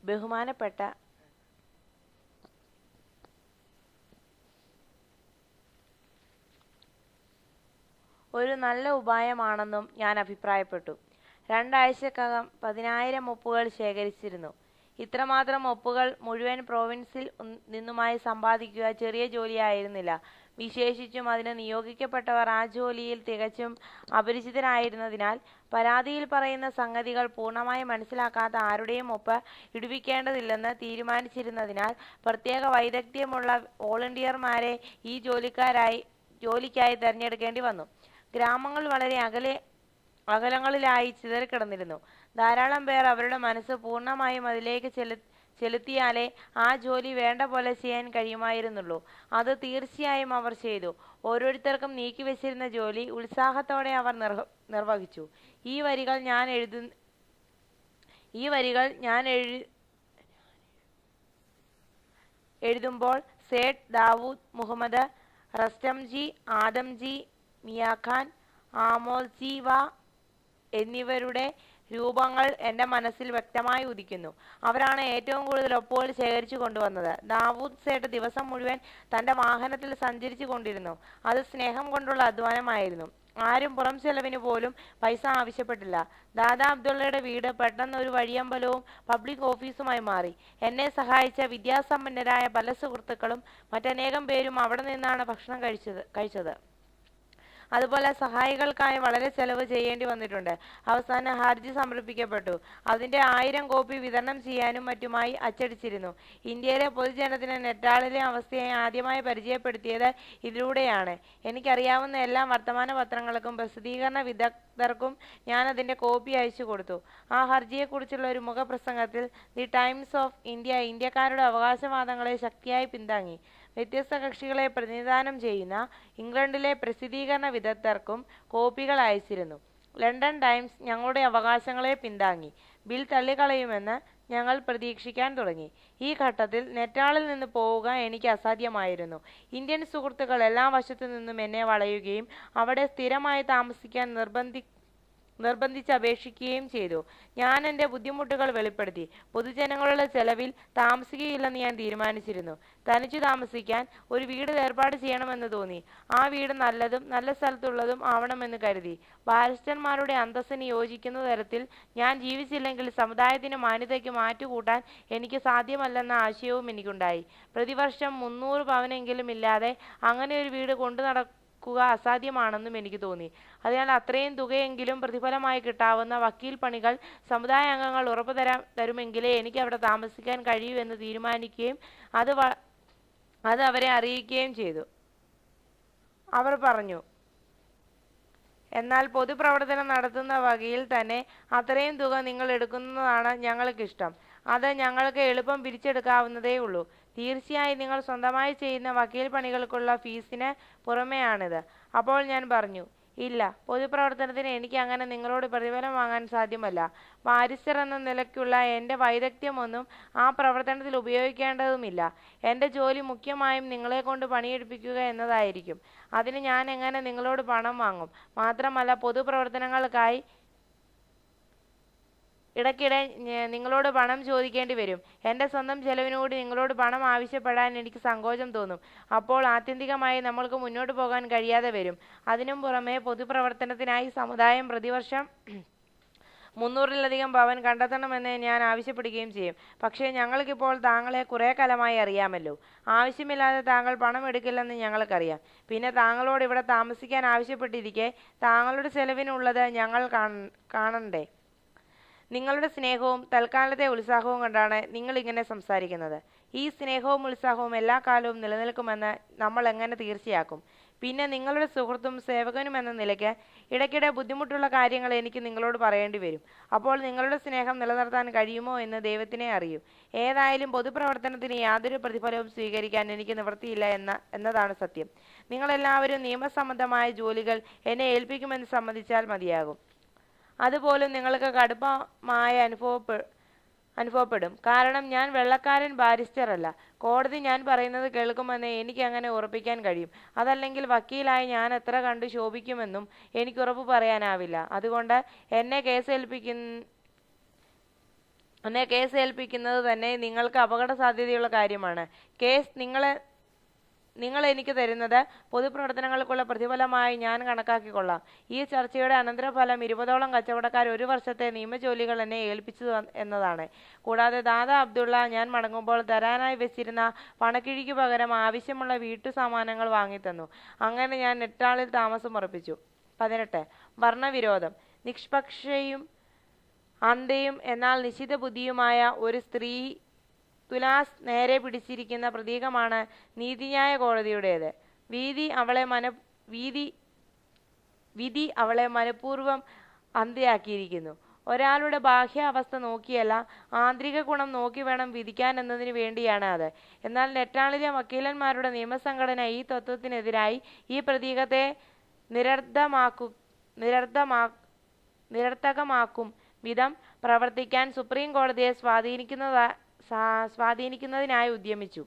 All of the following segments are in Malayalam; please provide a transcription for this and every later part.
ബഹുമാനപ്പെട്ട ഒരു നല്ല ഉപായമാണെന്നും ഞാൻ അഭിപ്രായപ്പെട്ടു. 2 ആഴ്ചക്കകം 10,000 ഒപ്പുകൾ ശേഖരിച്ചിരുന്നു. ഇത്രമാത്രം ഒപ്പുകൾ മുഴുവൻ പ്രോവിൻസിൽ നിന്നുമായി സമ്പാദിക്കുക ചെറിയ ജോലിയായിരുന്നില്ല. വിശേഷിച്ചും അതിന് നിയോഗിക്കപ്പെട്ടവർ ആ ജോലിയിൽ തികച്ചും അപരിചിതരായിരുന്നതിനാൽ പരാതിയിൽ പറയുന്ന സംഗതികൾ പൂർണ്ണമായി മനസ്സിലാക്കാത്ത ആരുടെയും ഒപ്പ് ഇടുവിക്കേണ്ടതില്ലെന്ന് തീരുമാനിച്ചിരുന്നതിനാൽ പ്രത്യേക വൈദഗ്ധ്യമുള്ള വോളണ്ടിയർമാരെ ഈ ജോലിക്കായി തിരഞ്ഞെടുക്കേണ്ടി വന്നു. ഗ്രാമങ്ങൾ വളരെ അകലങ്ങളിലായി ചിതറിക്കിടന്നിരുന്നു. ധാരാളം പേർ അവരുടെ മനസ്സ് പൂർണ്ണമായും അതിലേക്ക് ചെലുത്തിയാലേ ആ ജോലി വേണ്ട പോലെ ചെയ്യാൻ കഴിയുമായിരുന്നുള്ളൂ. അത് തീർച്ചയായും അവർ ചെയ്തു. ഓരോരുത്തർക്കും നീക്കിവെച്ചിരുന്ന ജോലി ഉത്സാഹത്തോടെ അവർ നിർവഹിച്ചു. ഈ വരികൾ ഞാൻ എഴുതുമ്പോൾ സേഠ് ദാവൂദ് മുഹമ്മദ്, റസ്റ്റംജി, ആദംജി, മിയാഖാൻ, ആമോൽജി വാ എന്നിവരുടെ രൂപങ്ങൾ എൻ്റെ മനസ്സിൽ വ്യക്തമായി ഉദിക്കുന്നു. അവരാണ് ഏറ്റവും കൂടുതൽ ഒപ്പുകൾ ശേഖരിച്ചു കൊണ്ടുവന്നത്. ദാവൂദ് സേഠ് ദിവസം മുഴുവൻ തൻ്റെ വാഹനത്തിൽ സഞ്ചരിച്ചു കൊണ്ടിരുന്നു. അത് സ്നേഹം കൊണ്ടുള്ള അധ്വാനമായിരുന്നു. ആരും പുറം ചെലവിന് പോലും പൈസ ആവശ്യപ്പെട്ടില്ല. ദാദാ അബ്ദുള്ളയുടെ വീട് പെട്ടെന്ന് ഒരു വഴിയമ്പലവും പബ്ലിക് ഓഫീസുമായി മാറി. എന്നെ സഹായിച്ച വിദ്യാസമ്പന്നരായ പല സുഹൃത്തുക്കളും മറ്റനേകം പേരും അവിടെ നിന്നാണ് ഭക്ഷണം കഴിച്ചത്. അതുപോലെ സഹായികൾക്കായി വളരെ ചെലവ് ചെയ്യേണ്ടി വന്നിട്ടുണ്ട്. അവസാനം ഹർജി സമർപ്പിക്കപ്പെട്ടു. അതിൻ്റെ 1000 കോപ്പി വിതരണം ചെയ്യാനും മറ്റുമായി അച്ചടിച്ചിരുന്നു. ഇന്ത്യയിലെ പൊതുജനത്തിന് നെറ്റാളിലെ അവസ്ഥയെ ആദ്യമായി പരിചയപ്പെടുത്തിയത് ഇതിലൂടെയാണ്. എനിക്കറിയാവുന്ന എല്ലാ വർത്തമാന പത്രങ്ങൾക്കും പ്രസിദ്ധീകരണ വിദഗ്ധർക്കും ഞാൻ അതിൻ്റെ കോപ്പി അയച്ചു കൊടുത്തു. ആ ഹർജിയെക്കുറിച്ചുള്ള ഒരു മുഖപ്രസംഗത്തിൽ ദി ടൈംസ് ഓഫ് ഇന്ത്യക്കാരുടെ അവകാശവാദങ്ങളെ ശക്തിയായി പിന്താങ്ങി. വ്യത്യസ്ത കക്ഷികളെ പ്രതിനിധാനം ചെയ്യുന്ന ഇംഗ്ലണ്ടിലെ പ്രസിദ്ധീകരണ വിദഗ്ധർക്കും കോപ്പികൾ അയച്ചിരുന്നു. ലണ്ടൻ ടൈംസ് ഞങ്ങളുടെ അവകാശങ്ങളെ പിന്താങ്ങി. ബിൽ തള്ളിക്കളയുമെന്ന് ഞങ്ങൾ പ്രതീക്ഷിക്കാൻ തുടങ്ങി. ഈ ഘട്ടത്തിൽ നെറ്റാളിൽ നിന്ന് പോവുക എനിക്ക് അസാധ്യമായിരുന്നു. ഇന്ത്യൻ സുഹൃത്തുക്കൾ എല്ലാ വശത്തു നിന്നും എന്നെ വളയുകയും അവിടെ സ്ഥിരമായി താമസിക്കാൻ നിർബന്ധിച്ചപേക്ഷിക്കുകയും ചെയ്തു. ഞാൻ എൻ്റെ ബുദ്ധിമുട്ടുകൾ വെളിപ്പെടുത്തി. പൊതുജനങ്ങളുടെ ചെലവിൽ താമസിക്കുകയില്ലെന്ന് ഞാൻ തീരുമാനിച്ചിരുന്നു. തനിച്ചു താമസിക്കാൻ ഒരു വീട് ഏർപ്പാട് ചെയ്യണമെന്ന് തോന്നി. ആ വീട് നല്ലതും നല്ല സ്ഥലത്തുള്ളതും ആവണമെന്ന് കരുതി. ബാരിസ്റ്റർമാരുടെ അന്തസ്സിന് യോജിക്കുന്ന തരത്തിൽ ഞാൻ ജീവിച്ചില്ലെങ്കിൽ സമുദായത്തിന് മാന്യതയ്ക്ക് മാറ്റുകൂട്ടാൻ എനിക്ക് സാധ്യമല്ലെന്ന ആശയവും എനിക്കുണ്ടായി. പ്രതിവർഷം 300 പവനെങ്കിലും ഇല്ലാതെ അങ്ങനെ ഒരു വീട് കൊണ്ടു നടക്കുക അസാധ്യമാണെന്നും എനിക്ക് തോന്നി. അതിനാൽ അത്രയും തുകയെങ്കിലും പ്രതിഫലമായി കിട്ടാവുന്ന വക്കീൽ പണികൾ സമുദായ അംഗങ്ങൾ ഉറപ്പു തരുമെങ്കിലേ എനിക്ക് അവിടെ താമസിക്കാൻ കഴിയൂ എന്ന് തീരുമാനിക്കുകയും അത് അവരെ അറിയിക്കുകയും ചെയ്തു. അവർ പറഞ്ഞു, എന്നാൽ പൊതുപ്രവർത്തനം നടത്തുന്ന വകയിൽ തന്നെ അത്രയും തുക നിങ്ങൾ എടുക്കുന്നതാണ് ഞങ്ങൾക്കിഷ്ടം. അത് ഞങ്ങൾക്ക് എളുപ്പം പിരിച്ചെടുക്കാവുന്നതേ ഉള്ളൂ. തീർച്ചയായും നിങ്ങൾ സ്വന്തമായി ചെയ്യുന്ന വക്കീൽ പണികൾക്കുള്ള ഫീസിന് പുറമെയാണിത്. അപ്പോൾ ഞാൻ പറഞ്ഞു, ഇല്ല, പൊതുപ്രവർത്തനത്തിന് എനിക്ക് അങ്ങനെ നിങ്ങളോട് പ്രതിഫലം വാങ്ങാൻ സാധ്യമല്ല. ബാരിസ്റ്റർ എന്ന നിലയ്ക്കുള്ള എൻ്റെ വൈദഗ്ധ്യമൊന്നും ആ പ്രവർത്തനത്തിൽ ഉപയോഗിക്കേണ്ടതുമില്ല. എൻ്റെ ജോലി മുഖ്യമായും നിങ്ങളെ കൊണ്ട് പണിയെടുപ്പിക്കുക എന്നതായിരിക്കും. അതിന് ഞാൻ എങ്ങനെ നിങ്ങളോട് പണം വാങ്ങും? മാത്രമല്ല, പൊതുപ്രവർത്തനങ്ങൾക്കായി ഇടയ്ക്കിടെ നിങ്ങളോട് പണം ചോദിക്കേണ്ടി വരും. എൻ്റെ സ്വന്തം ചെലവിനുകൂടി നിങ്ങളോട് പണം ആവശ്യപ്പെടാൻ എനിക്ക് സങ്കോചം തോന്നും. അപ്പോൾ ആത്യന്തികമായി നമ്മൾക്ക് മുന്നോട്ട് പോകാൻ കഴിയാതെ വരും. അതിനും പുറമെ പൊതുപ്രവർത്തനത്തിനായി സമുദായം പ്രതിവർഷം 300-ലധികം പവൻ കണ്ടെത്തണമെന്ന് ഞാൻ ആവശ്യപ്പെടുകയും ചെയ്യും. പക്ഷേ ഞങ്ങൾക്കിപ്പോൾ താങ്കളെ കുറേ കാലമായി അറിയാമല്ലോ. ആവശ്യമില്ലാതെ താങ്കൾ പണം എടുക്കില്ലെന്ന് ഞങ്ങൾക്കറിയാം. പിന്നെ താങ്കളോട് ഇവിടെ താമസിക്കാൻ ആവശ്യപ്പെട്ടിരിക്കെ താങ്കളുടെ ചെലവിനുള്ളത് ഞങ്ങൾ കാണണ്ടേ? നിങ്ങളുടെ സ്നേഹവും തൽക്കാലത്തെ ഉത്സാഹവും കൊണ്ടാണ് നിങ്ങൾ ഇങ്ങനെ സംസാരിക്കുന്നത്. ഈ സ്നേഹവും ഉത്സാഹവും എല്ലാ കാലവും നിലനിൽക്കുമെന്ന് നമ്മൾ എങ്ങനെ തീർച്ചയാക്കും? പിന്നെ നിങ്ങളുടെ സുഹൃത്തും സേവകനും എന്ന നിലയ്ക്ക് ഇടയ്ക്കിടെ ബുദ്ധിമുട്ടുള്ള കാര്യങ്ങൾ എനിക്ക് നിങ്ങളോട് പറയേണ്ടി വരും. അപ്പോൾ നിങ്ങളുടെ സ്നേഹം നിലനിർത്താൻ കഴിയുമോ എന്ന് ദൈവത്തിനെ അറിയൂ. ഏതായാലും പൊതുപ്രവർത്തനത്തിന് യാതൊരു പ്രതിഫലവും സ്വീകരിക്കാൻ എനിക്ക് നിവൃത്തിയില്ല എന്നതാണ് സത്യം. നിങ്ങളെല്ലാവരും നിയമസംബന്ധമായ ജോലികൾ എന്നെ ഏൽപ്പിക്കുമെന്ന് സമ്മതിച്ചാൽ മതിയാകും. അതുപോലും നിങ്ങൾക്ക് കടുപ്പമായ അനുഭവപ്പെടും. കാരണം ഞാൻ വെള്ളക്കാരൻ ബാരിസ്റ്റർ അല്ല. കോടതി ഞാൻ പറയുന്നത് കേൾക്കുമെന്ന് എനിക്ക് അങ്ങനെ ഉറപ്പിക്കാൻ കഴിയും. അതല്ലെങ്കിൽ വക്കീലായി ഞാൻ എത്ര കണ്ട് ശോഭിക്കുമെന്നും എനിക്ക് ഉറപ്പ് പറയാനാവില്ല. അതുകൊണ്ട് എന്നെ എന്നെ കേസ് ഏൽപ്പിക്കുന്നത് തന്നെ നിങ്ങൾക്ക് അപകട സാധ്യതയുള്ള കാര്യമാണ്. കേസ് നിങ്ങൾ എനിക്ക് തരുന്നത് പൊതുപ്രവർത്തനങ്ങൾക്കുള്ള പ്രതിഫലമായി ഞാൻ കണക്കാക്കിക്കൊള്ളാം. ഈ ചർച്ചയുടെ അനന്തരഫലം 20ഓളം കച്ചവടക്കാർ 1 വർഷത്തെ നിയമജോലികൾ എന്നെ ഏൽപ്പിച്ചു എന്നതാണ്. കൂടാതെ ദാദാ അബ്ദുള്ള ഞാൻ മടങ്ങുമ്പോൾ തരാനായി വെച്ചിരുന്ന പണക്കിഴിക്ക് പകരം ആവശ്യമുള്ള വീട്ടുസാമാനങ്ങൾ വാങ്ങിത്തന്നു. അങ്ങനെ ഞാൻ നെറ്റാളിൽ താമസം ഉറപ്പിച്ചു. 18. വർണ്ണവിരോധം. നിഷ്പക്ഷയും അന്ധയും എന്നാൽ നിശ്ചിത ബുദ്ധിയുമായ ഒരു സ്ത്രീ തുലാസ് നേരെ പിടിച്ചിരിക്കുന്ന പ്രതീകമാണ് നീതിന്യായ കോടതിയുടേത്. വിധി അവളെ മനഃപൂർവ്വം അന്ധയാക്കിയിരിക്കുന്നു. ഒരാളുടെ ബാഹ്യ അവസ്ഥ നോക്കിയല്ല, ആന്തരിക ഗുണം നോക്കി വേണം വിധിക്കാൻ എന്നതിന് വേണ്ടിയാണ് അത്. എന്നാൽ നെറ്റാളിലെ വക്കീലന്മാരുടെ നിയമസംഘടന ഈ തത്വത്തിനെതിരായി ഈ പ്രതീകത്തെ നിരർത്ഥകമാക്കും വിധം പ്രവർത്തിക്കാൻ സുപ്രീം കോടതിയെ സ്വാധീനിക്കുന്നതിനായി ഉദ്യമിച്ചു.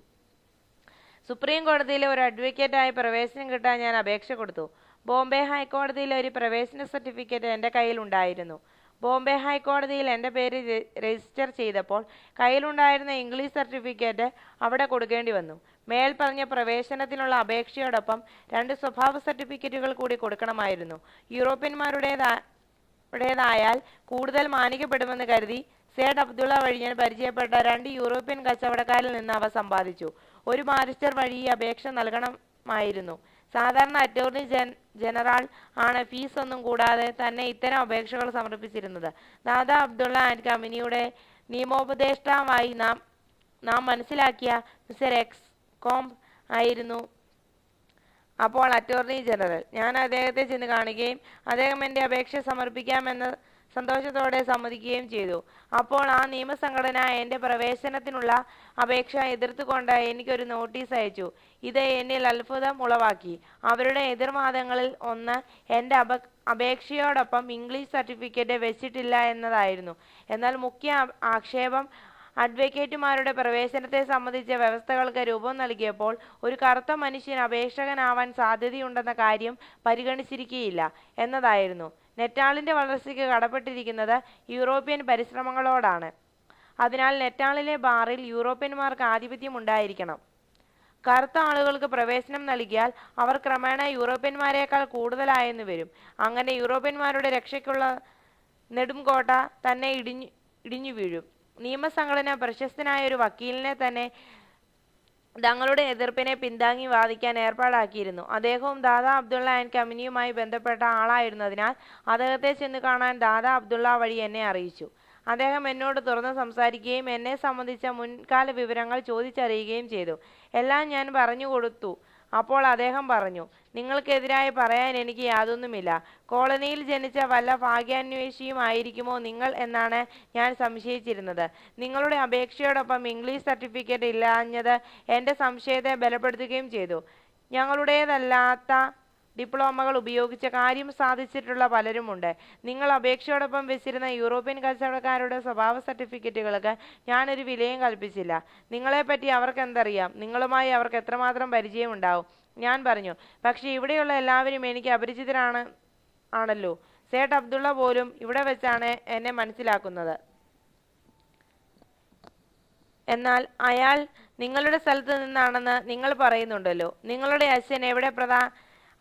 സുപ്രീം കോടതിയിലെ ഒരു അഡ്വക്കേറ്റായി പ്രവേശനം കിട്ടാൻ ഞാൻ അപേക്ഷ കൊടുത്തു. ബോംബെ ഹൈക്കോടതിയിലെ ഒരു പ്രവേശന സർട്ടിഫിക്കറ്റ് എൻ്റെ കയ്യിൽ ഉണ്ടായിരുന്നു. ബോംബെ ഹൈക്കോടതിയിൽ എൻ്റെ പേര് രജിസ്റ്റർ ചെയ്തപ്പോൾ കയ്യിലുണ്ടായിരുന്ന ഇംഗ്ലീഷ് സർട്ടിഫിക്കറ്റ് അവിടെ കൊടുക്കേണ്ടി വന്നു. മേൽപ്പറഞ്ഞ പ്രവേശനത്തിനുള്ള അപേക്ഷയോടൊപ്പം 2 സ്വഭാവ സർട്ടിഫിക്കറ്റുകൾ കൂടി കൊടുക്കണമായിരുന്നു. യൂറോപ്യന്മാരുടേതായാൽ കൂടുതൽ മാനിക്കപ്പെടുമെന്ന് കരുതി സേഠ് അബ്ദുള്ള വഴി ഞാൻ പരിചയപ്പെട്ട 2 യൂറോപ്യൻ കച്ചവടക്കാരിൽ നിന്ന് അവ സമ്പാദിച്ചു. ഒരു ബാരിസ്റ്റർ വഴി ഈ അപേക്ഷ നൽകണമായിരുന്നു. സാധാരണ അറ്റോർണി ജനറൽ ആണ് ഫീസ് ഒന്നും കൂടാതെ തന്നെ ഇത്തരം അപേക്ഷകൾ സമർപ്പിച്ചിരുന്നത്. ദാദാ അബ്ദുള്ള ആൻഡ് കമ്പനിയുടെ നിയമോപദേഷ്ടാവായി നാം മനസ്സിലാക്കിയ മിസ്റ്റർ എക്സ് കോംബ് ആയിരുന്നു അപ്പോൾ അറ്റോർണി ജനറൽ. ഞാൻ അദ്ദേഹത്തെ ചെന്ന് കാണുകയും അദ്ദേഹം എൻ്റെ അപേക്ഷ സമർപ്പിക്കാമെന്ന് സന്തോഷത്തോടെ സമ്മതിക്കുകയും ചെയ്തു. അപ്പോൾ ആ നിയമസംഘടന എൻ്റെ പ്രവേശനത്തിനുള്ള അപേക്ഷ എതിർത്തുകൊണ്ട് എനിക്കൊരു നോട്ടീസ് അയച്ചു. ഇത് എന്നിൽ അത്ഭുതം ഉളവാക്കി. അവരുടെ എതിർവാദങ്ങളിൽ ഒന്ന് എൻ്റെ അപേക്ഷയോടൊപ്പം ഇംഗ്ലീഷ് സർട്ടിഫിക്കറ്റ് വെച്ചിട്ടില്ല എന്നതായിരുന്നു. എന്നാൽ മുഖ്യ ആക്ഷേപം അഡ്വക്കേറ്റുമാരുടെ പ്രവേശനത്തെ സംബന്ധിച്ച വ്യവസ്ഥകൾക്ക് രൂപം നൽകിയപ്പോൾ ഒരു കറുത്ത മനുഷ്യൻ അപേക്ഷകനാവാൻ സാധ്യതയുണ്ടെന്ന കാര്യം പരിഗണിച്ചിരിക്കുകയില്ല എന്നതായിരുന്നു. നെറ്റാളിൻ്റെ വളർച്ചയ്ക്ക് കടപ്പെട്ടിരിക്കുന്നത് യൂറോപ്യൻ പരിശ്രമങ്ങളോടാണ്. അതിനാൽ നെറ്റാളിലെ ബാറിൽ യൂറോപ്യന്മാർക്ക് ആധിപത്യം ഉണ്ടായിരിക്കണം. കറുത്ത ആളുകൾക്ക് പ്രവേശനം നൽകിയാൽ അവർ ക്രമേണ യൂറോപ്യന്മാരെക്കാൾ കൂടുതലായെന്ന് വരും. അങ്ങനെ യൂറോപ്യന്മാരുടെ രക്ഷയ്ക്കുള്ള നെടുംകോട്ട തന്നെ ഇടിഞ്ഞു വീഴും. നിയമസംഘടന പ്രശസ്തനായ ഒരു വക്കീലിനെ തന്നെ തങ്ങളുടെ എതിർപ്പിനെ പിന്താങ്ങി വാദിക്കാൻ ഏർപ്പാടാക്കിയിരുന്നു. അദ്ദേഹവും ദാദാ അബ്ദുള്ള ആൻഡ് കമ്പനിയുമായി ബന്ധപ്പെട്ട ആളായിരുന്നതിനാൽ അദ്ദേഹത്തെ ചെന്ന് കാണാൻ ദാദാ അബ്ദുള്ള വഴി എന്നെ അറിയിച്ചു. അദ്ദേഹം എന്നോട് തുറന്ന് സംസാരിക്കുകയും എന്നെ സംബന്ധിച്ച മുൻകാല വിവരങ്ങൾ ചോദിച്ചറിയുകയും ചെയ്തു. എല്ലാം ഞാൻ പറഞ്ഞു കൊടുത്തു. അപ്പോൾ അദ്ദേഹം പറഞ്ഞു, നിങ്ങൾക്കെതിരായി പറയാൻ എനിക്ക് യാതൊന്നുമില്ല. കോളനിയിൽ ജനിച്ച വല്ല ഭാഗ്യാന്വേഷിയുമായിരിക്കുമോ നിങ്ങൾ എന്നാണ് ഞാൻ സംശയിച്ചിരുന്നത്. നിങ്ങളുടെ അപേക്ഷയോടൊപ്പം ഇംഗ്ലീഷ് സർട്ടിഫിക്കറ്റ് ഇല്ലാഞ്ഞത് എൻ്റെ സംശയത്തെ ബലപ്പെടുത്തുകയും ചെയ്തു. ഞങ്ങളുടേതല്ലാത്ത ഡിപ്ലോമകൾ ഉപയോഗിച്ച് കാര്യം സാധിച്ചിട്ടുള്ള പലരുമുണ്ട്. നിങ്ങൾ അപേക്ഷയോടൊപ്പം വെച്ചിരുന്ന യൂറോപ്യൻ കച്ചവടക്കാരുടെ സ്വഭാവ സർട്ടിഫിക്കറ്റുകൾക്ക് ഞാനൊരു വിലയും കൽപ്പിച്ചില്ല. നിങ്ങളെപ്പറ്റി അവർക്ക് എന്തറിയാം? നിങ്ങളുമായി അവർക്ക് എത്രമാത്രം പരിചയമുണ്ടാവും? ഞാൻ പറഞ്ഞു, പക്ഷേ ഇവിടെയുള്ള എല്ലാവരും എനിക്ക് അപരിചിതരാണല്ലോ. സേഠ് അബ്ദുള്ള പോലും ഇവിടെ വെച്ചാണ് എന്നെ മനസ്സിലാക്കുന്നത്. എന്നാൽ അയാൾ നിങ്ങളുടെ സ്ഥലത്ത് നിന്നാണെന്ന് നിങ്ങൾ പറയുന്നുണ്ടല്ലോ. നിങ്ങളുടെ അച്ഛൻ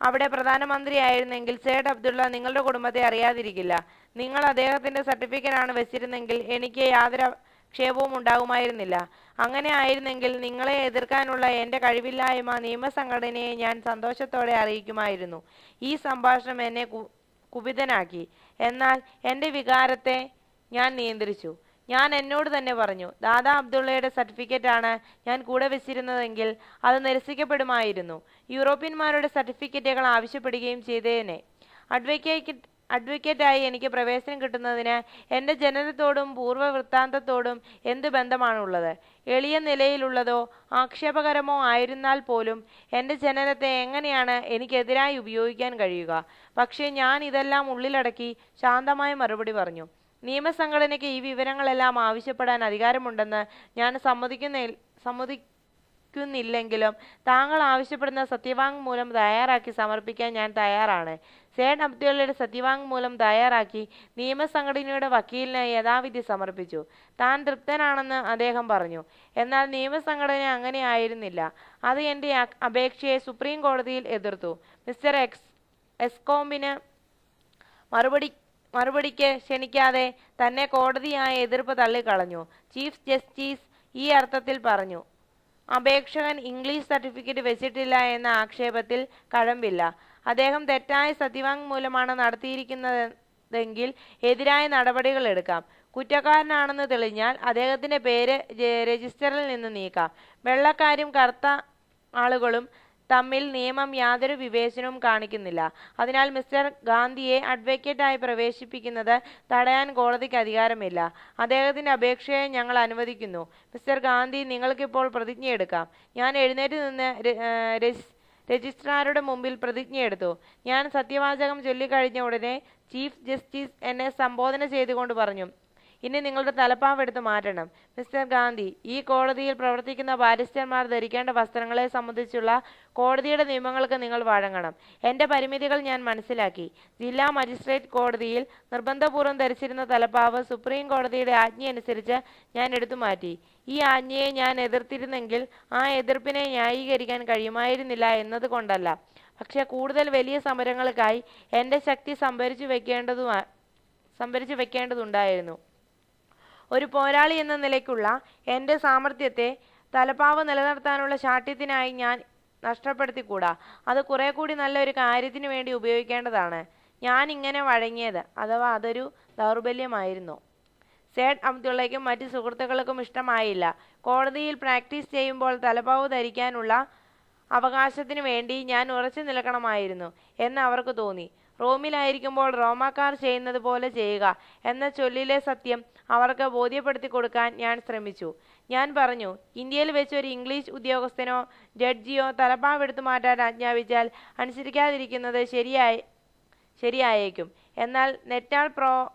അവിടെ പ്രധാനമന്ത്രിയായിരുന്നെങ്കിൽ സേഠ് അബ്ദുള്ള നിങ്ങളുടെ കുടുംബത്തെ അറിയാതിരിക്കില്ല. നിങ്ങൾ അദ്ദേഹത്തിൻ്റെ സർട്ടിഫിക്കറ്റാണ് വെച്ചിരുന്നെങ്കിൽ എനിക്ക് യാതൊരു ക്ഷേപവും ഉണ്ടാകുമായിരുന്നില്ല. അങ്ങനെ ആയിരുന്നെങ്കിൽ നിങ്ങളെ എതിർക്കാനുള്ള എൻ്റെ കഴിവില്ലായ്മ നിയമസംഘടനയെ ഞാൻ സന്തോഷത്തോടെ അറിയിക്കുമായിരുന്നു. ഈ സംഭാഷണം എന്നെ കുപിതനാക്കി. എന്നാൽ എൻ്റെ വികാരത്തെ ഞാൻ നിയന്ത്രിച്ചു. ഞാൻ എന്നോട് തന്നെ പറഞ്ഞു, ദാദാ അബ്ദുള്ളയുടെ സർട്ടിഫിക്കറ്റാണ് ഞാൻ കൂടെ വെച്ചിരുന്നതെങ്കിൽ അത് നിരസിക്കപ്പെടുമായിരുന്നു. യൂറോപ്യന്മാരുടെ സർട്ടിഫിക്കറ്റുകൾ ആവശ്യപ്പെടുകയും ചെയ്തേനെ. അഡ്വക്കേറ്റായി എനിക്ക് പ്രവേശനം കിട്ടുന്നതിന് എൻ്റെ ജനനത്തോടും പൂർവ്വവൃത്താന്തത്തോടും എന്ത് ബന്ധമാണുള്ളത്? എളിയ നിലയിലുള്ളതോ ആക്ഷേപകരമോ ആയിരുന്നാൽ പോലും എൻ്റെ ജനനത്തെ എങ്ങനെയാണ് എനിക്കെതിരായി ഉപയോഗിക്കാൻ കഴിയുക? പക്ഷേ ഞാൻ ഇതെല്ലാം ഉള്ളിലടക്കി ശാന്തമായ മറുപടി പറഞ്ഞു. നിയമസംഘടനയ്ക്ക് ഈ വിവരങ്ങളെല്ലാം ആവശ്യപ്പെടാൻ അധികാരമുണ്ടെന്ന് ഞാൻ സമ്മതിക്കുന്നില്ലെങ്കിലും താങ്കൾ ആവശ്യപ്പെടുന്ന സത്യവാങ്മൂലം തയ്യാറാക്കി സമർപ്പിക്കാൻ ഞാൻ തയ്യാറാണ്. സേഠ് അബ്ദുള്ളയുടെ സത്യവാങ്മൂലം തയ്യാറാക്കി നിയമസംഘടനയുടെ വക്കീലിന് യഥാവിധി സമർപ്പിച്ചു. താൻ തൃപ്തനാണെന്ന് അദ്ദേഹം പറഞ്ഞു. എന്നാൽ നിയമസംഘടന അങ്ങനെ ആയിരുന്നില്ല. അത് എൻ്റെ അപേക്ഷയെ സുപ്രീം കോടതിയിൽ എതിർത്തു. മിസ്റ്റർ എസ്കോംബിന് മറുപടിക്ക് ക്ഷണിക്കാതെ തന്നെ കോടതിയായ എതിർപ്പ് തള്ളിക്കളഞ്ഞു. ചീഫ് ജസ്റ്റിസ് ഈ അർത്ഥത്തിൽ പറഞ്ഞു: അപേക്ഷകൻ ഇംഗ്ലീഷ് സർട്ടിഫിക്കറ്റ് വെച്ചിട്ടില്ല എന്ന ആക്ഷേപത്തിൽ കഴമ്പില്ല. അദ്ദേഹം തെറ്റായ സത്യവാങ്മൂലമാണ് നടത്തിയിരിക്കുന്നതെങ്കിൽ എതിരായ നടപടികൾ എടുക്കാം. കുറ്റക്കാരനാണെന്ന് തെളിഞ്ഞാൽ അദ്ദേഹത്തിന്റെ പേര് രജിസ്റ്ററിൽ നിന്ന് നീക്കാം. വെള്ളക്കാരും കറുത്ത ആളുകളും തമ്മിൽ നിയമം യാതൊരു വിവേചനവും കാണിക്കുന്നില്ല. അതിനാൽ മിസ്റ്റർ ഗാന്ധിയെ അഡ്വക്കേറ്റായി പ്രവേശിപ്പിക്കുന്നത് തടയാൻ കോടതിക്ക് അധികാരമില്ല. അദ്ദേഹത്തിന്റെ അപേക്ഷയെ ഞങ്ങൾ അനുവദിക്കുന്നു. മിസ്റ്റർ ഗാന്ധി, നിങ്ങൾക്കിപ്പോൾ പ്രതിജ്ഞയെടുക്കാം. ഞാൻ എഴുന്നേറ്റ് നിന്ന് രജിസ്ട്രാറുടെ മുമ്പിൽ പ്രതിജ്ഞയെടുത്തു. ഞാൻ സത്യവാചകം ചൊല്ലിക്കഴിഞ്ഞ ഉടനെ ചീഫ് ജസ്റ്റിസ് എന്നെ സംബോധന ചെയ്തുകൊണ്ട് പറഞ്ഞു: ഇനി നിങ്ങളുടെ തലപ്പാവ് എടുത്ത് മാറ്റണം. മിസ്റ്റർ ഗാന്ധി, ഈ കോടതിയിൽ പ്രവർത്തിക്കുന്ന ബാരിസ്റ്റർമാർ ധരിക്കേണ്ട വസ്ത്രങ്ങളെ സംബന്ധിച്ചുള്ള കോടതിയുടെ നിയമങ്ങൾക്ക് നിങ്ങൾ വഴങ്ങണം. എൻ്റെ പരിമിതികൾ ഞാൻ മനസ്സിലാക്കി. ജില്ലാ മജിസ്ട്രേറ്റ് കോടതിയിൽ നിർബന്ധപൂർവ്വം ധരിച്ചിരുന്ന തലപ്പാവ് സുപ്രീം കോടതിയുടെ ആജ്ഞയനുസരിച്ച് ഞാൻ എടുത്തുമാറ്റി. ഈ ആജ്ഞയെ ഞാൻ എതിർത്തിരുന്നെങ്കിൽ ആ എതിർപ്പിനെ ന്യായീകരിക്കാൻ കഴിയുമായിരുന്നില്ല എന്നതുകൊണ്ടല്ല, പക്ഷെ കൂടുതൽ വലിയ സമരങ്ങൾക്കായി എൻ്റെ ശക്തി സംഭരിച്ചു വെക്കേണ്ടതുണ്ടായിരുന്നു. ഒരു പോരാളി എന്ന നിലയ്ക്കുള്ള എൻ്റെ സാമർഥ്യത്തെ തലപ്പാവ് നിലനിർത്താനുള്ള ശാഠ്യത്തിനായി ഞാൻ നഷ്ടപ്പെടുത്തിക്കൂടാ. അത് കുറെ കൂടി നല്ലൊരു കാര്യത്തിനു വേണ്ടി ഉപയോഗിക്കേണ്ടതാണ്. ഞാൻ ഇങ്ങനെ വഴങ്ങിയത്, അഥവാ അതൊരു ദൗർബല്യമായിരുന്നു. സേഠ് അബ്ദുള്ളയ്ക്കും മറ്റു സുഹൃത്തുക്കൾക്കും ഇഷ്ടമായില്ല. കോടതിയിൽ പ്രാക്ടീസ് ചെയ്യുമ്പോൾ തലപ്പാവ് ധരിക്കാനുള്ള അവകാശത്തിനു വേണ്ടി ഞാൻ ഉറച്ചു നിൽക്കണമായിരുന്നു എന്ന് അവർക്ക് തോന്നി. റോമിലായിരിക്കുമ്പോൾ റോമാക്കാർ ചെയ്യുന്നത് പോലെ ചെയ്യുക എന്ന ചൊല്ലിലെ സത്യം അവർക്ക് ബോധ്യപ്പെടുത്തി കൊടുക്കാൻ ഞാൻ ശ്രമിച്ചു. ഞാൻ പറഞ്ഞു: ഇന്ത്യയിൽ വെച്ച് ഒരു ഇംഗ്ലീഷ് ഉദ്യോഗസ്ഥനോ ജഡ്ജിയോ തലപ്പാവെടുത്തു മാറ്റാൻ ആജ്ഞാപിച്ചാൽ അനുസരിക്കാതിരിക്കുന്നത് ശരിയായേക്കും. എന്നാൽ നെറ്റാൾ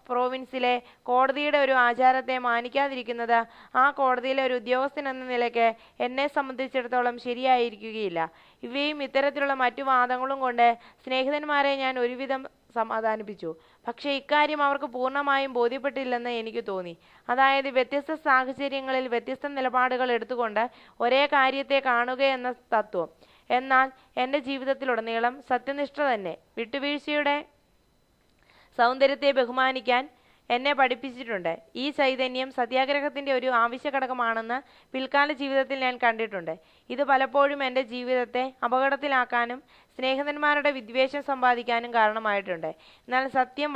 പ്രോവിൻസിലെ കോടതിയുടെ ഒരു ആചാരത്തെ മാനിക്കാതിരിക്കുന്നത് ആ കോടതിയിലെ ഒരു ഉദ്യോഗസ്ഥൻ എന്ന നിലയ്ക്ക് എന്നെ സംബന്ധിച്ചിടത്തോളം ശരിയായിരിക്കുകയില്ല. ഇവയും ഇത്തരത്തിലുള്ള മറ്റു വാദങ്ങളും കൊണ്ട് സ്നേഹിതന്മാരെ ഞാൻ ഒരുവിധം സമാധാനിപ്പിച്ചു. പക്ഷേ ഇക്കാര്യം അവർക്ക് പൂർണ്ണമായും ബോധ്യപ്പെട്ടില്ലെന്ന് എനിക്ക് തോന്നി. അതായത്, വ്യത്യസ്ത സാഹചര്യങ്ങളിൽ വ്യത്യസ്ത നിലപാടുകൾ എടുത്തുകൊണ്ട് ഒരേ കാര്യത്തെ കാണുകയെന്ന തത്വം. എന്നാൽ എൻ്റെ ജീവിതത്തിലുടനീളം സത്യനിഷ്ഠ തന്നെ വിട്ടുവീഴ്ചയുടെ സൗന്ദര്യത്തെ ബഹുമാനിക്കാൻ എന്നെ പഠിപ്പിച്ചിട്ടുണ്ട്. ഈ ചൈതന്യം സത്യാഗ്രഹത്തിൻ്റെ ഒരു ആവശ്യ ഘടകമാണെന്ന് പിൽക്കാല ജീവിതത്തിൽ ഞാൻ കണ്ടിട്ടുണ്ട്. ഇത് പലപ്പോഴും എൻ്റെ ജീവിതത്തെ അപകടത്തിലാക്കാനും സ്നേഹിതന്മാരുടെ വിദ്വേഷം സമ്പാദിക്കാനും കാരണമായിട്ടുണ്ട്. എന്നാൽ സത്യം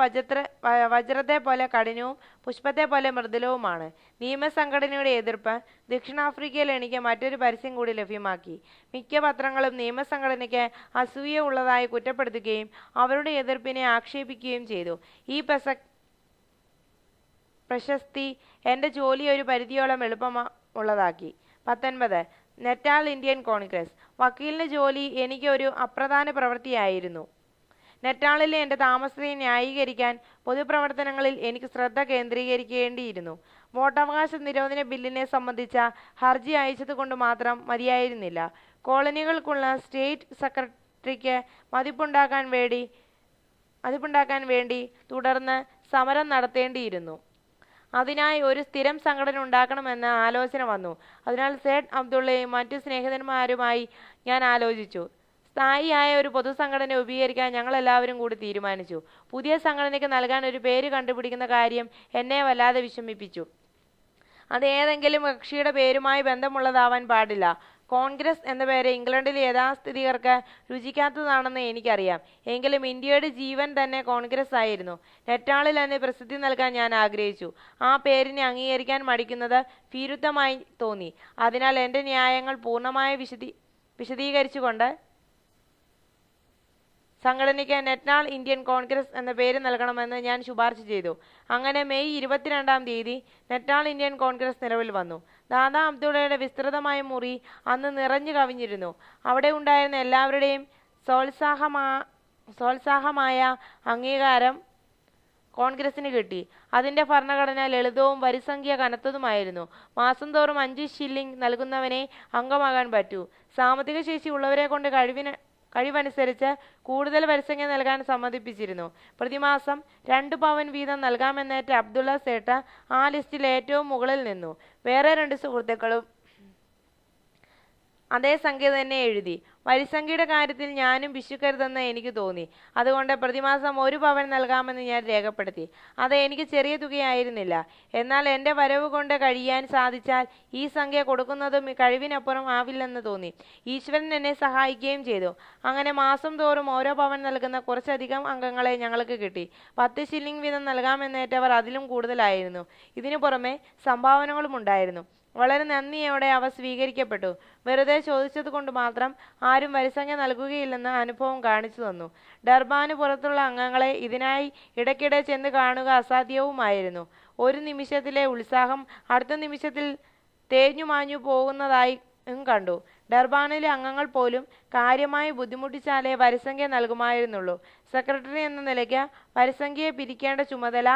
വജ്രത്തെ പോലെ കഠിനവും പുഷ്പത്തെ പോലെ മൃദുലവുമാണ്. നിയമസംഘടനയുടെ എതിർപ്പ് ദക്ഷിണാഫ്രിക്കയിൽ എനിക്ക് മറ്റൊരു പരസ്യം കൂടി ലഭ്യമാക്കി. മിക്ക പത്രങ്ങളും നിയമസംഘടനയ്ക്ക് അസൂയ ഉള്ളതായി കുറ്റപ്പെടുത്തുകയും അവരുടെ എതിർപ്പിനെ ആക്ഷേപിക്കുകയും ചെയ്തു. ഈ പ്രശസ്തി എൻ്റെ ജോലി ഒരു പരിധിയോളം എളുപ്പമുള്ളതാക്കി. 19. Natal Indian Congress. വക്കീലിൻ്റെ ജോലി എനിക്ക് ഒരു അപ്രധാന പ്രവൃത്തിയായിരുന്നു. നെറ്റാളിലെ എൻ്റെ താമസത്തെ ന്യായീകരിക്കാൻ പൊതുപ്രവർത്തനങ്ങളിൽ എനിക്ക് ശ്രദ്ധ കേന്ദ്രീകരിക്കേണ്ടിയിരുന്നു. വോട്ടവകാശ നിരോധന ബില്ലിനെ സംബന്ധിച്ച ഹർജി അയച്ചതുകൊണ്ട് മാത്രം മതിയായിരുന്നില്ല. കോളനികൾക്കുള്ള സ്റ്റേറ്റ് സെക്രട്ടറിക്ക് മതിപ്പുണ്ടാക്കാൻ വേണ്ടി തുടർന്ന് സമരം നടത്തേണ്ടിയിരുന്നു. അതിനായി ഒരു സ്ഥിരം സംഘടന ഉണ്ടാക്കണമെന്ന ആലോചന വന്നു. അതിനാൽ സേഠ് അബ്ദുള്ളയും മറ്റു സ്നേഹിതന്മാരുമായി ഞാൻ ആലോചിച്ചു. സ്ഥായിയായ ഒരു പൊതുസംഘടന രൂപീകരിക്കാൻ ഞങ്ങളെല്ലാവരും കൂടി തീരുമാനിച്ചു. പുതിയ സംഘടനയ്ക്ക് നൽകാൻ ഒരു പേര് കണ്ടുപിടിക്കുന്ന കാര്യം എന്നെ വല്ലാതെ വിഷമിപ്പിച്ചു. അത് ഏതെങ്കിലും കക്ഷിയുടെ പേരുമായി ബന്ധമുള്ളതാവാൻ പാടില്ല. കോൺഗ്രസ് എന്ന പേര് ഇംഗ്ലണ്ടിലെ യഥാസ്ഥിതികർക്ക് രുചിക്കാത്തതാണെന്ന് എനിക്കറിയാം. എങ്കിലും ഇന്ത്യയുടെ ജീവൻ തന്നെ കോൺഗ്രസ് ആയിരുന്നു. നെറ്റാളിൽ അതിന് പ്രസിദ്ധി നൽകാൻ ഞാൻ ആഗ്രഹിച്ചു. ആ പേരിനെ അംഗീകരിക്കാൻ മടിക്കുന്നത് ഭീരുത്വമായി തോന്നി. അതിനാൽ എൻ്റെ ന്യായങ്ങൾ പൂർണ്ണമായി വിശദീകരിച്ചുകൊണ്ട് സംഘടനയ്ക്ക് നെറ്റാൾ ഇന്ത്യൻ കോൺഗ്രസ് എന്ന പേര് നൽകണമെന്ന് ഞാൻ ശുപാർശ ചെയ്തു. അങ്ങനെ മെയ് 22-ാം തീയതി നെറ്റാൾ ഇന്ത്യൻ കോൺഗ്രസ് നിലവിൽ വന്നു. ദാദാ അബ്ദുള്ളയുടെ വിസ്തൃതമായ മുറി അന്ന് നിറഞ്ഞു കവിഞ്ഞിരുന്നു. അവിടെ ഉണ്ടായിരുന്ന എല്ലാവരുടെയും സോത്സാഹമായ അംഗീകാരം കോൺഗ്രസിന് കിട്ടി. അതിൻ്റെ ഭരണഘടന ലളിതവും വരിസംഖ്യ കനത്തതുമായിരുന്നു. മാസം തോറും 5 ഷില്ലിംഗ് നൽകുന്നവനെ അംഗമാകാൻ പറ്റൂ. സാമ്പത്തിക ശേഷി ഉള്ളവരെ കൊണ്ട് കഴിവനുസരിച്ച് കൂടുതൽ വരിസംഖ്യ നൽകാൻ സമ്മതിപ്പിച്ചിരുന്നു. പ്രതിമാസം 2 പവൻ വീതം നൽകാമെന്നേറ്റ അബ്ദുള്ള സേട്ട് ആ ലിസ്റ്റിൽ ഏറ്റവും മുകളിൽ നിന്നു. വേറെ 2 സുഹൃത്തുക്കളും അതേ സംഖ്യ തന്നെ എഴുതി. വരിസംഖ്യയുടെ കാര്യത്തിൽ ഞാനും പിശുക്കരുതെന്ന് എനിക്ക് തോന്നി. അതുകൊണ്ട് പ്രതിമാസം 1 പവൻ നൽകാമെന്ന് ഞാൻ രേഖപ്പെടുത്തി. അത് എനിക്ക് ചെറിയ തുകയായിരുന്നില്ല. എന്നാൽ എൻ്റെ വരവ് കൊണ്ട് കഴിയാൻ സാധിച്ചാൽ ഈ സംഖ്യ കൊടുക്കുന്നതും കഴിവിനപ്പുറം ആവില്ലെന്ന് തോന്നി. ഈശ്വരൻ എന്നെ സഹായിക്കുകയും ചെയ്തു. അങ്ങനെ മാസം തോറും ഓരോ പവൻ നൽകുന്ന കുറച്ചധികം അംഗങ്ങളെ ഞങ്ങൾക്ക് കിട്ടി. 10 ശില്ലിംഗ് വീതം നൽകാമെന്നേറ്റവർ അതിലും കൂടുതലായിരുന്നു. ഇതിനു പുറമെ സംഭാവനകളും ഉണ്ടായിരുന്നു. വളരെ നന്ദിയോടെ അവ സ്വീകരിക്കപ്പെട്ടു. വെറുതെ ചോദിച്ചത് കൊണ്ട് മാത്രം ആരും വരിസംഖ്യ നൽകുകയില്ലെന്ന് അനുഭവം കാണിച്ചു തന്നു. ഡർബാന് പുറത്തുള്ള അംഗങ്ങളെ ഇതിനായി ഇടയ്ക്കിടെ ചെന്ന് കാണുക അസാധ്യവുമായിരുന്നു. ഒരു നിമിഷത്തിലെ ഉത്സാഹം അടുത്ത നിമിഷത്തിൽ തേഞ്ഞു മാഞ്ഞു പോകുന്നതായും കണ്ടു. ഡർബാനിലെ അംഗങ്ങൾ പോലും കാര്യമായി ബുദ്ധിമുട്ടിച്ചാലേ വരിസംഖ്യ നൽകുമായിരുന്നുള്ളൂ. സെക്രട്ടറി എന്ന നിലയ്ക്ക് വരിസംഖ്യയെ പിരിക്കേണ്ട ചുമതല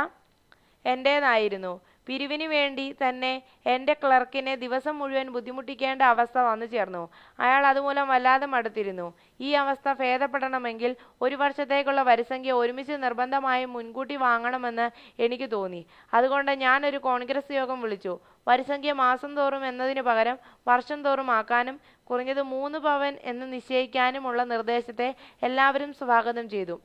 എൻ്റേതായിരുന്നു. പിരിവിന് വേണ്ടി തന്നെ എൻ്റെ ക്ലർക്കിനെ ദിവസം മുഴുവൻ ബുദ്ധിമുട്ടിക്കേണ്ട അവസ്ഥ വന്നു ചേർന്നു. അയാൾ അതുമൂലം വല്ലാതെ മടുത്തിരുന്നു. ഈ അവസ്ഥ ഭേദപ്പെടണമെങ്കിൽ 1 വർഷത്തേക്കുള്ള വരിസംഖ്യ ഒരുമിച്ച് നിർബന്ധമായും മുൻകൂട്ടി വാങ്ങണമെന്ന് എനിക്ക് തോന്നി. അതുകൊണ്ട് ഞാൻ ഒരു കോൺഗ്രസ് യോഗം വിളിച്ചു. വരിസംഖ്യ മാസം തോറും എന്നതിന് പകരം വർഷം തോറും ആക്കാനും കുറഞ്ഞത് 3 പവൻ എന്ന് നിശ്ചയിക്കാനുമുള്ള നിർദ്ദേശത്തെ എല്ലാവരും സ്വാഗതം ചെയ്തു.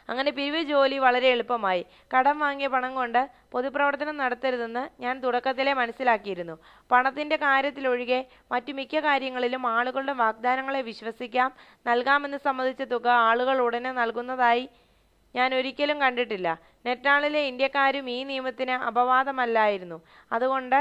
അങ്ങനെ പിരിവ് ജോലി വളരെ എളുപ്പമായി. കടം വാങ്ങിയ പണം കൊണ്ട് പൊതുപ്രവർത്തനം നടത്തരുതെന്ന് ഞാൻ തുടക്കത്തിലെ മനസ്സിലാക്കിയിരുന്നു. പണത്തിൻ്റെ കാര്യത്തിലൊഴികെ മറ്റു മിക്ക കാര്യങ്ങളിലും ആളുകളുടെ വാഗ്ദാനങ്ങളെ വിശ്വസിക്കാം. നൽകാമെന്ന് സമ്മതിച്ച തുക ആളുകൾ ഉടനെ നൽകുന്നതായി ഞാൻ ഒരിക്കലും കണ്ടിട്ടില്ല. നെറ്റാളിലെ ഇന്ത്യക്കാരും ഈ നിയമത്തിന് അപവാദമല്ലായിരുന്നു. അതുകൊണ്ട്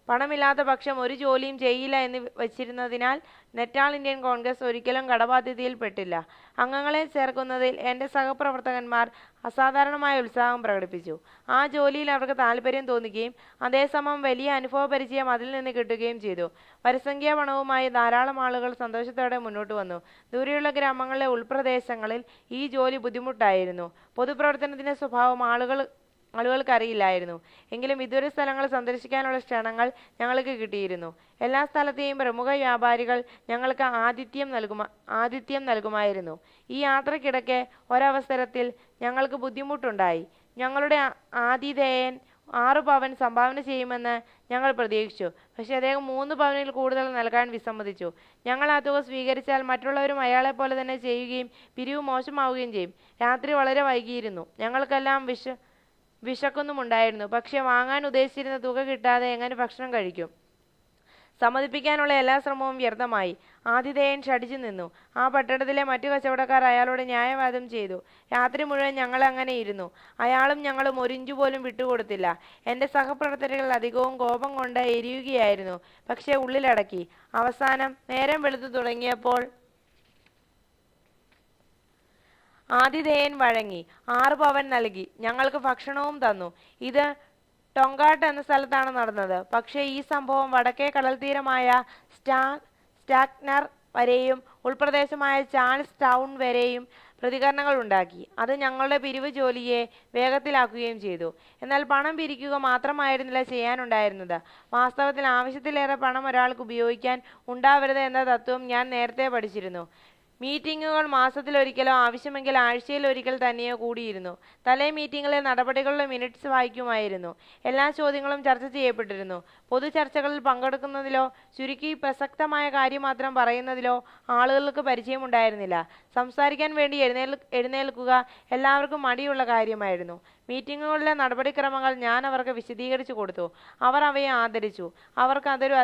പണമില്ലാത്ത പക്ഷം ഒരു ജോലിയും ചെയ്യില്ല എന്ന് വച്ചിരുന്നതിനാൽ നെറ്റാൾ ഇന്ത്യൻ കോൺഗ്രസ് ഒരിക്കലും കടബാധ്യതയിൽപ്പെട്ടില്ല. അംഗങ്ങളെ ചേർക്കുന്നതിൽ എൻ്റെ സഹപ്രവർത്തകന്മാർ അസാധാരണമായ ഉത്സാഹം പ്രകടിപ്പിച്ചു. ആ ജോലിയിൽ അവർക്ക് താല്പര്യം തോന്നുകയും അതേസമയം വലിയ അനുഭവ പരിചയം അതിൽ നിന്ന് കിട്ടുകയും ചെയ്തു. വരിസംഖ്യാ പണവുമായി ധാരാളം ആളുകൾ സന്തോഷത്തോടെ മുന്നോട്ട് വന്നു. ദൂരെയുള്ള ഗ്രാമങ്ങളിലെ ഉൾപ്രദേശങ്ങളിൽ ഈ ജോലി ബുദ്ധിമുട്ടായിരുന്നു. പൊതുപ്രവർത്തനത്തിൻ്റെ സ്വഭാവം ആളുകൾക്ക് അറിയില്ലായിരുന്നു. എങ്കിലും വിദൂര സ്ഥലങ്ങൾ സന്ദർശിക്കാനുള്ള ക്ഷണങ്ങൾ ഞങ്ങൾക്ക് കിട്ടിയിരുന്നു. എല്ലാ സ്ഥലത്തെയും പ്രമുഖ വ്യാപാരികൾ ഞങ്ങൾക്ക് ആതിഥ്യം നൽകുമായിരുന്നു. ഈ യാത്രക്കിടയ്ക്ക് ഒരവസരത്തിൽ ഞങ്ങൾക്ക് ബുദ്ധിമുട്ടുണ്ടായി. ഞങ്ങളുടെ ആതിഥേയൻ 6 പവൻ സംഭാവന ചെയ്യുമെന്ന് ഞങ്ങൾ പ്രതീക്ഷിച്ചു. പക്ഷേ അദ്ദേഹം 3 പവനിൽ കൂടുതൽ നൽകാൻ വിസമ്മതിച്ചു. ഞങ്ങൾ ആ തുക സ്വീകരിച്ചാൽ മറ്റുള്ളവരും അയാളെപ്പോലെ തന്നെ ചെയ്യുകയും പിരിവ് മോശമാവുകയും ചെയ്യും. രാത്രി വളരെ വൈകിയിരുന്നു. ഞങ്ങൾക്കെല്ലാം വിശക്കുന്നുമുണ്ടായിരുന്നു. പക്ഷെ വാങ്ങാൻ ഉദ്ദേശിച്ചിരുന്ന തുക കിട്ടാതെ എങ്ങനെ ഭക്ഷണം കഴിക്കും? സമ്മതിപ്പിക്കാനുള്ള എല്ലാ ശ്രമവും വ്യർത്ഥമായി. ആതിഥേയൻ ക്ഷടിച്ചു നിന്നു. ആ പട്ടണത്തിലെ മറ്റു കച്ചവടക്കാർ അയാളോട് ന്യായവാദം ചെയ്തു. രാത്രി മുഴുവൻ ഞങ്ങൾ അങ്ങനെ ഇരുന്നു. അയാളും ഞങ്ങളും 1 ഇഞ്ച് പോലും വിട്ടുകൊടുത്തില്ല. എൻ്റെ സഹപ്രവർത്തകർ അധികവും കോപം കൊണ്ട് എരിയുകയായിരുന്നു. പക്ഷേ ഉള്ളിലടക്കി. അവസാനം നേരം വെളുത്തു തുടങ്ങിയപ്പോൾ ആതിഥേയൻ വഴങ്ങി. 6 പവൻ നൽകി. ഞങ്ങൾക്ക് ഭക്ഷണവും തന്നു. ഇത് ടൊങ്കാട്ട് എന്ന സ്ഥലത്താണ് നടന്നത്. പക്ഷേ ഈ സംഭവം വടക്കേ കടൽത്തീരമായ സ്റ്റാഗ്നർ വരെയും ഉൾപ്രദേശമായ ചാൾസ് ടൗൺ വരെയും പ്രതികരണങ്ങൾ ഉണ്ടാക്കി. അത് ഞങ്ങളുടെ പിരിവ് ജോലിയെ വേഗത്തിലാക്കുകയും ചെയ്തു. എന്നാൽ പണം പിരിക്കുക മാത്രമായിരുന്നില്ല ചെയ്യാനുണ്ടായിരുന്നത്. വാസ്തവത്തിൽ ആവശ്യത്തിലേറെ പണം ഒരാൾക്ക് ഉപയോഗിക്കാൻ ഉണ്ടാവരുത് എന്ന തത്വം ഞാൻ നേരത്തെ പഠിച്ചിരുന്നു. മീറ്റിങ്ങുകൾ മാസത്തിലൊരിക്കലോ ആവശ്യമെങ്കിൽ ആഴ്ചയിലൊരിക്കൽ തന്നെയോ കൂടിയിരുന്നു. തലേ മീറ്റിങ്ങിലെ നടപടികളുടെ മിനിറ്റ്സ് വായിക്കുമായിരുന്നു. എല്ലാ ചോദ്യങ്ങളും ചർച്ച ചെയ്യപ്പെട്ടിരുന്നു. പൊതു ചർച്ചകളിൽ പങ്കെടുക്കുന്നതിലോ ചുരുക്കി പ്രസക്തമായ കാര്യം മാത്രം പറയുന്നതിലോ ആളുകൾക്ക് പരിചയമുണ്ടായിരുന്നില്ല. സംസാരിക്കാൻ വേണ്ടി എഴുന്നേൽക്കുക എല്ലാവർക്കും മടിയുള്ള കാര്യമായിരുന്നു. മീറ്റിങ്ങുകളിലെ നടപടിക്രമങ്ങൾ ഞാൻ അവർക്ക് വിശദീകരിച്ചു കൊടുത്തു. അവർ അവയെ ആദരിച്ചു. അവർക്ക് അതൊരു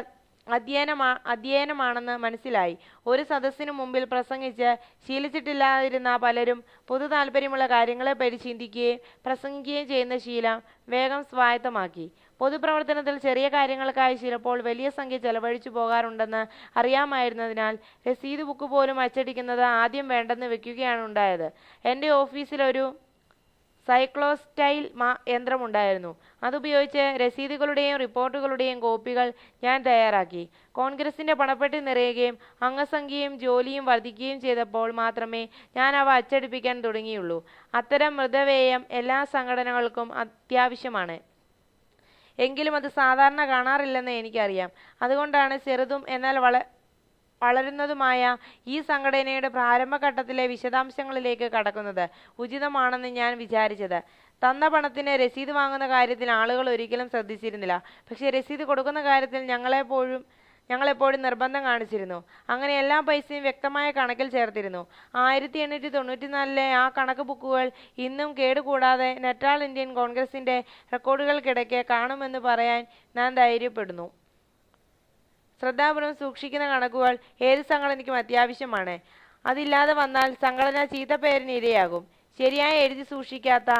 അധ്യയനമാണെന്ന് മനസ്സിലായി. ഒരു സദസ്സിനു മുമ്പിൽ പ്രസംഗിച്ച് ശീലിച്ചിട്ടില്ലാതിരുന്ന പലരും പൊതു താല്പര്യമുള്ള കാര്യങ്ങളെപ്പറ്റി ചിന്തിക്കുകയും പ്രസംഗിക്കുകയും ചെയ്യുന്ന ശീലം വേഗം സ്വായത്തമാക്കി. പൊതുപ്രവർത്തനത്തിൽ ചെറിയ കാര്യങ്ങൾക്കായി ചിലപ്പോൾ വലിയ സംഖ്യ ചെലവഴിച്ചു പോകാറുണ്ടെന്ന് അറിയാമായിരുന്നതിനാൽ രസീത് ബുക്ക് പോലും അച്ചടിക്കുന്നത് ആദ്യം വേണ്ടെന്ന് വെക്കുകയാണ് ഉണ്ടായത്. എൻ്റെ ഓഫീസിൽ ഒരു സൈക്ലോസ്റ്റൈൽ യന്ത്രമുണ്ടായിരുന്നു. അതുപയോഗിച്ച് രസീതുകളുടെയും റിപ്പോർട്ടുകളുടെയും കോപ്പികൾ ഞാൻ തയ്യാറാക്കി. കോൺഗ്രസിൻ്റെ പണപ്പെട്ടി നിറയുകയും അംഗസംഖ്യയും ജോലിയും വർദ്ധിക്കുകയും ചെയ്തപ്പോൾ മാത്രമേ ഞാൻ അവ അച്ചടിപ്പിക്കാൻ തുടങ്ങിയുള്ളൂ. അത്തരം മൃതവ്യയം എല്ലാ സംഘടനകൾക്കും അത്യാവശ്യമാണ്. എങ്കിലും അത് സാധാരണ കാണാറില്ലെന്ന് എനിക്കറിയാം. അതുകൊണ്ടാണ് ചെറുതും എന്നാൽ വളരുന്നതുമായ ഈ സംഘടനയുടെ പ്രാരംഭഘട്ടത്തിലെ വിശദാംശങ്ങളിലേക്ക് കടക്കുന്നത് ഉചിതമാണെന്ന് ഞാൻ വിചാരിച്ചത്. തന്ന പണത്തിന് രസീത് വാങ്ങുന്ന കാര്യത്തിൽ ആളുകൾ ഒരിക്കലും ശ്രദ്ധിച്ചിരുന്നില്ല. പക്ഷേ രസീത് കൊടുക്കുന്ന കാര്യത്തിൽ ഞങ്ങളെപ്പോഴും നിർബന്ധം കാണിച്ചിരുന്നു. അങ്ങനെ എല്ലാ പൈസയും വ്യക്തമായ കണക്കിൽ ചേർത്തിരുന്നു. 1894 ആ കണക്ക് ബുക്കുകൾ ഇന്നും കേടുകൂടാതെ നെറ്റാൾ ഇന്ത്യൻ കോൺഗ്രസിന്റെ റെക്കോർഡുകൾക്കിടയ്ക്ക് കാണുമെന്ന് പറയാൻ ഞാൻ ധൈര്യപ്പെടുന്നു. ശ്രദ്ധാപൂർവം സൂക്ഷിക്കുന്ന കണക്കുകൾ ഏത് സംഘടനയ്ക്കും അത്യാവശ്യമാണ്. അതില്ലാതെ വന്നാൽ സംഘടന ചീത്തപ്പേരിന് ഇരയാകും. ശരിയായി എഴുതി സൂക്ഷിക്കാത്ത